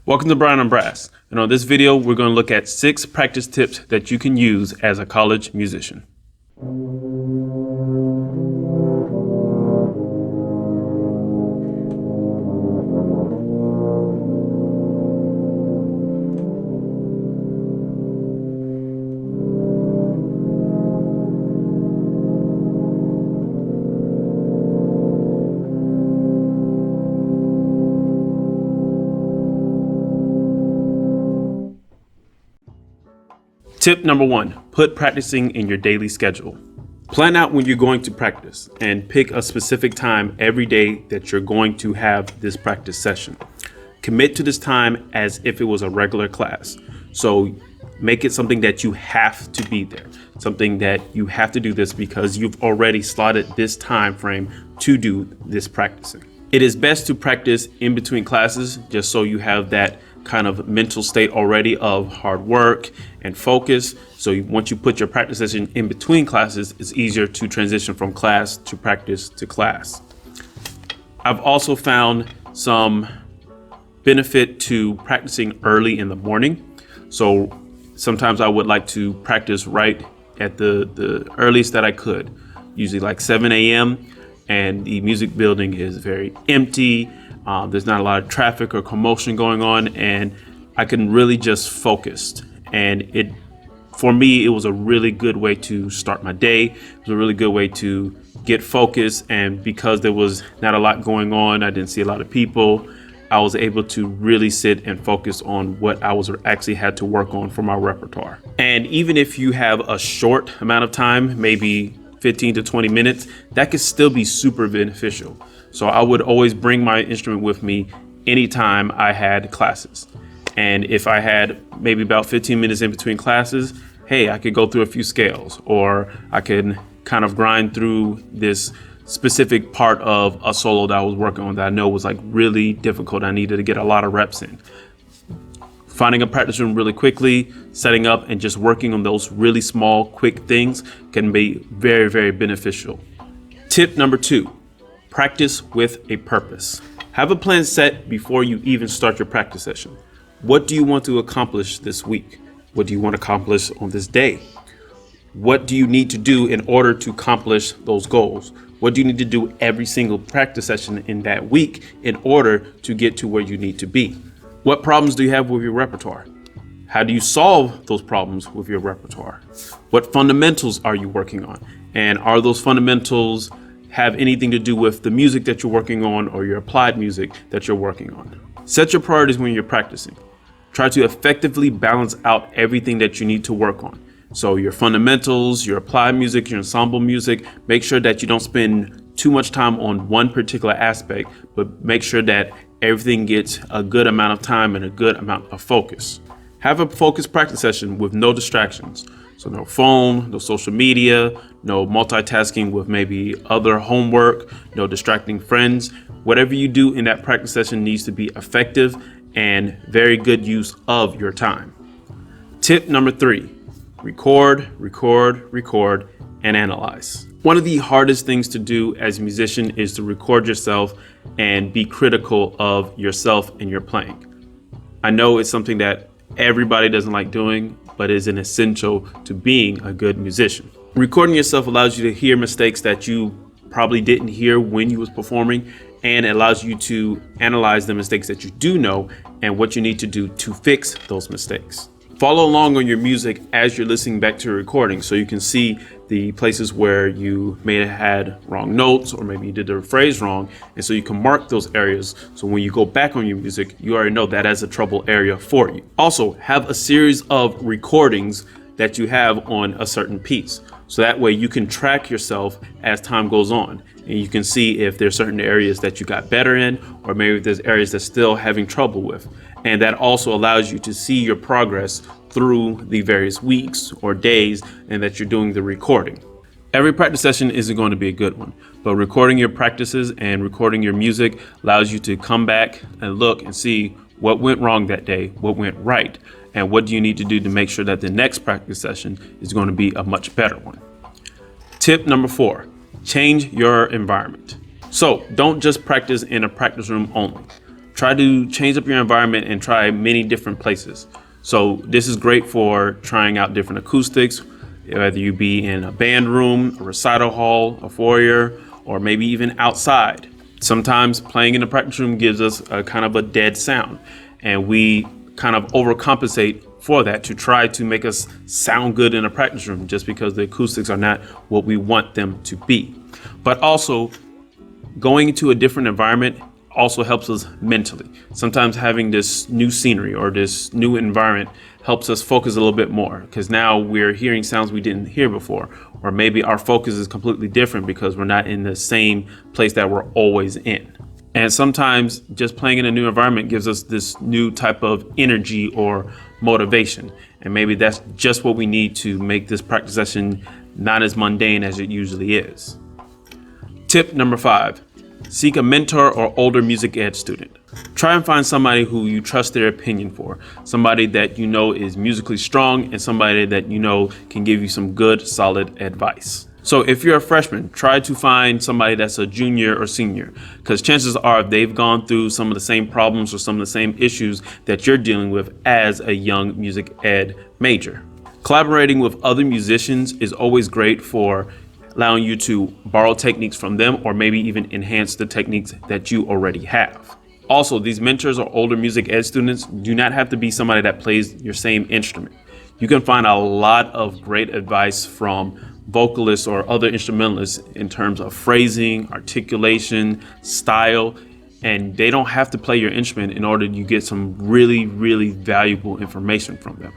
Welcome to Brian on Brass, and on this video we're going to look at 6 practice tips that you can use as a college musician. Tip number 1, put practicing in your daily schedule. Plan out when you're going to practice and pick a specific time every day that you're going to have this practice session. Commit to this time as if it was a regular class. So make it something that you have to be there, something that you have to do this because you've already slotted this time frame to do this practicing. It is best to practice in between classes just so you have that kind of mental state already of hard work and focus. So once you put your practice session in between classes, it's easier to transition from class to practice to class. I've also found some benefit to practicing early in the morning. So sometimes I would like to practice right at the earliest that I could, usually like 7 a.m. and the music building is very empty. There's not a lot of traffic or commotion going on, and I can really just focus. And for me, it was a really good way to start my day. It was a really good way to get focused. And because there was not a lot going on, I didn't see a lot of people, I was able to really sit and focus on what I was actually had to work on for my repertoire. And even if you have a short amount of time, maybe 15 to 20 minutes, that could still be super beneficial. So I would always bring my instrument with me anytime I had classes. And if I had maybe about 15 minutes in between classes, hey, I could go through a few scales, or I could kind of grind through this specific part of a solo that I was working on that I know was like really difficult. I needed to get a lot of reps in. Finding a practice room really quickly, setting up and just working on those really small, quick things can be very, very beneficial. Tip number 2. Practice with a purpose. Have a plan set before you even start your practice session. What do you want to accomplish this week? What do you want to accomplish on this day? What do you need to do in order to accomplish those goals? What do you need to do every single practice session in that week in order to get to where you need to be? What problems do you have with your repertoire? How do you solve those problems with your repertoire? What fundamentals are you working on? And are those fundamentals have anything to do with the music that you're working on or your applied music that you're working on? Set your priorities when you're practicing. Try to effectively balance out everything that you need to work on. So your fundamentals, your applied music, your ensemble music, make sure that you don't spend too much time on one particular aspect, but make sure that everything gets a good amount of time and a good amount of focus. Have a focused practice session with no distractions. So no phone, no social media, no multitasking with maybe other homework, no distracting friends. Whatever you do in that practice session needs to be effective and very good use of your time. Tip number 3, record, and analyze. One of the hardest things to do as a musician is to record yourself and be critical of yourself and your playing. I know it's something that everybody doesn't like doing, but is an essential to being a good musician. Recording yourself allows you to hear mistakes that you probably didn't hear when you was performing, and it allows you to analyze the mistakes that you do know and what you need to do to fix those mistakes. Follow along on your music as you're listening back to your recording so you can see the places where you may have had wrong notes or maybe you did the phrase wrong, and so you can mark those areas so when you go back on your music you already know that as a trouble area for you. Also, have a series of recordings that you have on a certain piece so that way you can track yourself as time goes on and you can see if there's certain areas that you got better in or maybe there's areas that still having trouble with. And that also allows you to see your progress through the various weeks or days and that you're doing the recording. Every practice session isn't going to be a good one, but recording your practices and recording your music allows you to come back and look and see what went wrong that day, what went right, and what do you need to do to make sure that the next practice session is going to be a much better one. Tip number 4, change your environment. So don't just practice in a practice room only. Try to change up your environment and try many different places. So this is great for trying out different acoustics, whether you be in a band room, a recital hall, a foyer, or maybe even outside. Sometimes playing in the practice room gives us a kind of a dead sound, and we kind of overcompensate for that to try to make us sound good in a practice room just because the acoustics are not what we want them to be. But also, going into a different environment also helps us mentally. Sometimes having this new scenery or this new environment helps us focus a little bit more, because now we're hearing sounds we didn't hear before, or maybe our focus is completely different because we're not in the same place that we're always in. And sometimes just playing in a new environment gives us this new type of energy or motivation. And maybe that's just what we need to make this practice session not as mundane as it usually is. Tip number 5. Seek a mentor or older music ed student. Try and find somebody who you trust their opinion for, somebody that you know is musically strong and somebody that you know can give you some good, solid advice. So if you're a freshman, try to find somebody that's a junior or senior, because chances are they've gone through some of the same problems or some of the same issues that you're dealing with as a young music ed major. Collaborating with other musicians is always great for allowing you to borrow techniques from them or maybe even enhance the techniques that you already have. Also, these mentors or older music ed students do not have to be somebody that plays your same instrument. You can find a lot of great advice from vocalists or other instrumentalists in terms of phrasing, articulation, style, and they don't have to play your instrument in order to get some really, really valuable information from them.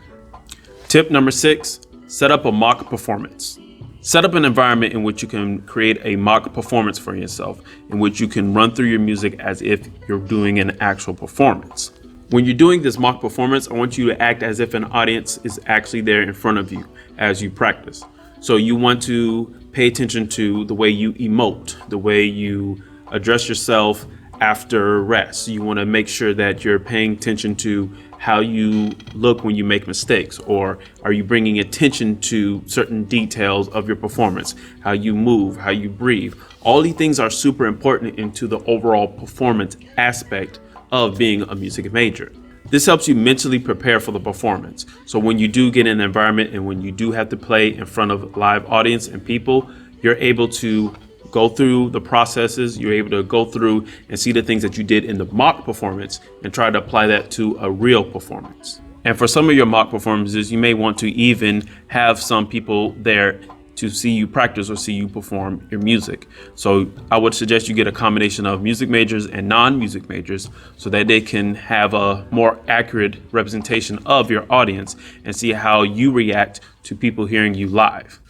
Tip number 6, set up a mock performance. Set up an environment in which you can create a mock performance for yourself, in which you can run through your music as if you're doing an actual performance. When you're doing this mock performance, I want you to act as if an audience is actually there in front of you as you practice. So you want to pay attention to the way you emote, the way you address yourself after rest. You want to make sure that you're paying attention to how you look when you make mistakes, or are you bringing attention to certain details of your performance, how you move, how you breathe. All these things are super important into the overall performance aspect of being a music major. This helps you mentally prepare for the performance. So when you do get in an environment and when you do have to play in front of a live audience and people, you're able to go through the processes, you're able to go through and see the things that you did in the mock performance and try to apply that to a real performance. And for some of your mock performances, you may want to even have some people there to see you practice or see you perform your music. So I would suggest you get a combination of music majors and non-music majors so that they can have a more accurate representation of your audience and see how you react to people hearing you live.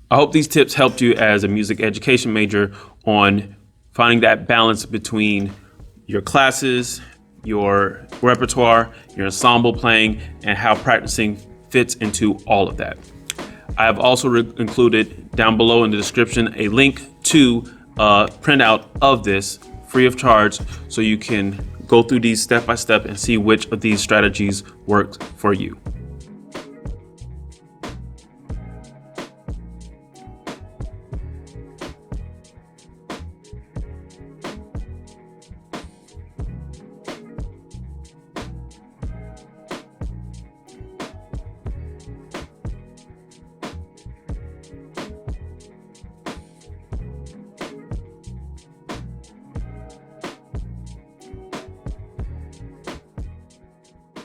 I hope these tips helped you as a music education major on finding that balance between your classes, your repertoire, your ensemble playing, and how practicing fits into all of that. I have also included down below in the description a link to a printout of this free of charge so you can go through these step by step and see which of these strategies works for you.